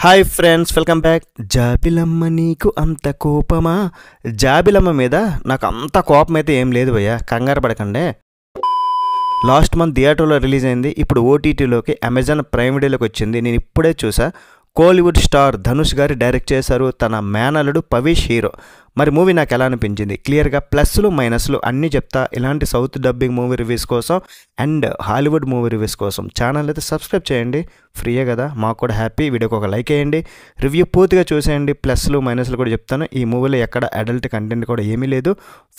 Hi friends, welcome back. జాబిలమ్మ నీకు అంత కోపమా? జాబిలమ్మ మీద నాకు అంత కోపం అయితే ఏం లేదు భయ్య, కంగారు పడకండి. లాస్ట్ మంత్ థియేటర్లో రిలీజ్ అయింది, ఇప్పుడు ఓటీటీలోకి అమెజాన్ ప్రైమ్ వీడియోలోకి వచ్చింది. నేను ఇప్పుడే చూసా. కోలీవుడ్ స్టార్ ధనుష్ గారు డైరెక్ట్ చేశారు, తన మేనల్లుడు పవిష్ హీరో. మరి మూవీ నాకు ఎలా అనిపించింది క్లియర్గా ప్లస్లు మైనస్లు అన్నీ చెప్తా. ఇలాంటి సౌత్ డబ్బింగ్ మూవీ రివ్యూస్ కోసం అండ్ హాలీవుడ్ మూవీ రివ్యూస్ కోసం ఛానల్ అయితే సబ్స్క్రైబ్ చేయండి, ఫ్రీయే కదా, మాకు కూడా హ్యాపీ. వీడియోకి ఒక లైక్ వేయండి, రివ్యూ పూర్తిగా చూసేయండి. ప్లస్లు మైనస్లు కూడా చెప్తాను. ఈ మూవీలో ఎక్కడ అడల్ట్ కంటెంట్ కూడా ఏమీ లేదు,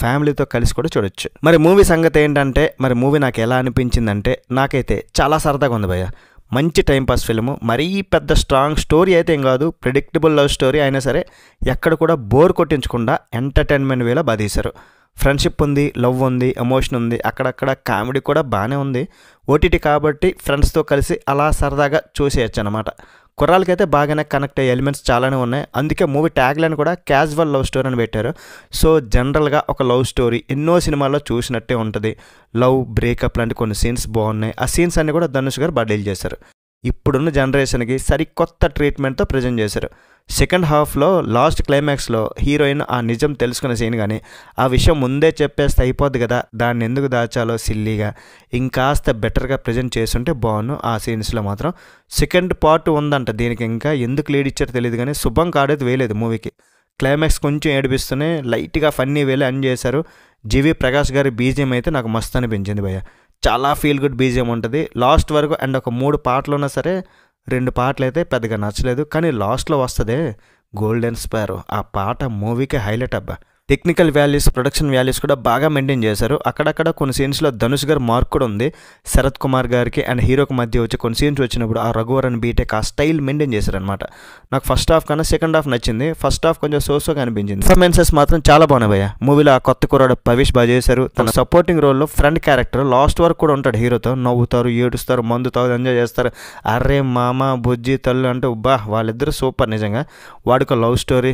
ఫ్యామిలీతో కలిసి కూడా చూడొచ్చు. మరి మూవీ సంగతి ఏంటంటే, మరి మూవీ నాకు ఎలా అనిపించిందంటే నాకైతే చాలా సరదాగా ఉంది భయ్య. మంచి టైంపాస్ ఫిల్ము, మరీ పెద్ద స్ట్రాంగ్ స్టోరీ అయితే ఏం కాదు, ప్రిడిక్టబుల్ లవ్ స్టోరీ అయినా సరే ఎక్కడ కూడా బోర్ కొట్టించకుండా ఎంటర్టైన్మెంట్ వేలో బాగా తీశారు. ఫ్రెండ్షిప్ ఉంది, లవ్ ఉంది, ఎమోషన్ ఉంది, అక్కడక్కడ కామెడీ కూడా బాగానే ఉంది. ఓటీటీ కాబట్టి ఫ్రెండ్స్తో కలిసి అలా సరదాగా చూసేయచ్చు అనమాట. కుర్రాలకైతే బాగానే కనెక్ట్ అయ్యే ఎలిమెంట్స్ చాలానే ఉన్నాయి. అందుకే మూవీ ట్యాగ్ లైన్ కూడా క్యాజువల్ లవ్ స్టోరీ అని పెట్టారు. సో జనరల్గా ఒక లవ్ స్టోరీ ఎన్నో సినిమాల్లో చూసినట్టే ఉంటుంది. లవ్, బ్రేకప్ లాంటి కొన్ని సీన్స్ బాగున్నాయి. ఆ సీన్స్ అన్ని కూడా ధనుష్ గారు బాగా డీల్ చేశారు. ఇప్పుడున్న జనరేషన్కి సరికొత్త ట్రీట్మెంట్తో ప్రజెంట్ చేశారు. సెకండ్ హాఫ్లో లాస్ట్ క్లైమాక్స్లో హీరోయిన్ ఆ నిజం తెలుసుకునే సీన్ కానీ, ఆ విషయం ముందే చెప్పేస్తే అయిపోద్ది కదా, దాన్ని ఎందుకు దాచాలో సిల్లీగా ఇంకాస్త బెటర్గా ప్రజెంట్ చేస్తుంటే బాగున్నాను. ఆ సీన్స్లో మాత్రం సెకండ్ పార్ట్ ఉందంట, దీనికి ఇంకా ఎందుకు లీడ్ ఇచ్చారో తెలియదు కానీ శుభం కాడేది వేయలేదు మూవీకి. క్లైమాక్స్ కొంచెం ఏడిపిస్తూనే లైట్గా ఫన్నీ వేలే అని చేశారు. జీవి ప్రకాష్ గారి బీజిఎం అయితే నాకు మస్తు అనిపించింది భయ్య. చాలా ఫీల్ గుడ్ బీజిఎం ఉంటుంది లాస్ట్ వరకు. అండ్ ఒక 3 పాటలు ఉన్నా సరే 2 పాటలు అయితే పెద్దగా నచ్చలేదు, కానీ లాస్ట్లో వస్తుందే గోల్డెన్ స్పారో, ఆ పాట మూవీకి హైలైట్ అబ్బా. టెక్నికల్ వాల్యూస్, ప్రొడక్షన్ వాల్యూస్ కూడా బాగా మెయింటైన్ చేశారు. అక్కడక్కడ కొన్ని సీన్స్లో ధనుష్ గారు మార్క్ కూడా ఉంది. శరత్ కుమార్ గారికి అండ్ హీరోకి మధ్య వచ్చి కొన్ని సీన్స్ వచ్చినప్పుడు ఆ రఘువరన్ బీటెక్ ఆ స్టైల్ మెయింటైన్ చేశారనమాట. నాకు ఫస్ట్ హాఫ్ కన్నా సెకండ్ హాఫ్ నచ్చింది. ఫస్ట్ హాఫ్ కొంచెం సోసోగా అనిపించింది. పర్ఫార్మెన్సెస్ మాత్రం చాలా బాగున్నాయి భయ్య. మూవీలో ఆ కొత్త కుర్రాడు పవిష్ బాగా చేశారు. తన సపోర్టింగ్ రోల్లో ఫ్రెండ్ క్యారెక్టర్ లాస్ట్ వరకు కూడా ఉంటాడు. హీరోతో నవ్వుతారు, ఏడుస్తారు, మందు తాగు ఎంజాయ్ చేస్తారు. అర్రే మామ, బుజ్జి, తల్లు అంటే ఉబ్బా, వాళ్ళిద్దరు సూపర్. నిజంగా వాడికి లవ్ స్టోరీ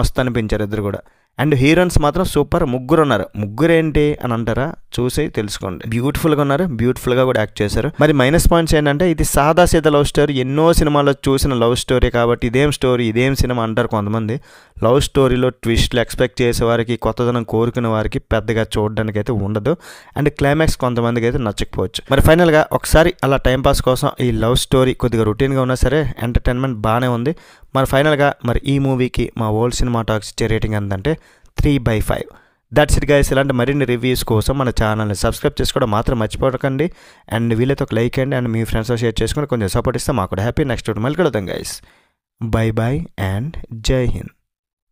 మస్తు అనిపించారు ఇద్దరు కూడా. అండ్ హీరోయిన్స్ మాత్రం సూపర్, ముగ్గురు ఉన్నారు. ముగ్గురు ఏంటి అని అంటారా, చూసి తెలుసుకోండి. బ్యూటిఫుల్గా ఉన్నారు, బ్యూటిఫుల్గా కూడా యాక్ట్ చేశారు. మరి మైనస్ పాయింట్స్ ఏంటంటే, ఇది సాదా సీదా లవ్ స్టోరీ, ఎన్నో సినిమాల్లో చూసిన లవ్ స్టోరీ కాబట్టి ఇదేం స్టోరీ, ఇదేం సినిమా అంటారు కొంతమంది. లవ్ స్టోరీలో ట్విస్ట్లు ఎక్స్పెక్ట్ చేసే వారికి, కొత్తదనం కోరుకునే వారికి పెద్దగా చూడడానికి అయితే ఉండదు. అండ్ క్లైమాక్స్ కొంతమందికి అయితే నచ్చకపోవచ్చు. మరి ఫైనల్గా ఒకసారి అలా టైంపాస్ కోసం ఈ లవ్ స్టోరీ కొద్దిగా రొటీన్గా ఉన్నా సరే ఎంటర్టైన్మెంట్ బాగానే ఉంది. మరి ఫైనల్గా మరి ఈ మూవీకి మా ఓల్డ్ సినిమా టాక్స్ ఇచ్చే రేటింగ్ ఎంతంటే 3/5. That's it guys. ఇలాంటి మరిన్ని రివ్యూస్ కోసం మన ఛానల్ని సబ్స్క్రైబ్ చేసుకోవడం మాత్రం మర్చిపోకండి. అండ్ వీళ్ళతో ఒక లైక్ అండి, అండ్ మీ ఫ్రెండ్స్తో షేర్ చేసుకుని కొంచెం సపోర్ట్ ఇస్తే మాకు కూడా హ్యాపీ. నెక్స్ట్ మళ్ళీ కలుద్దాం గైస్. బై బాయ్ అండ్ జై హింద్.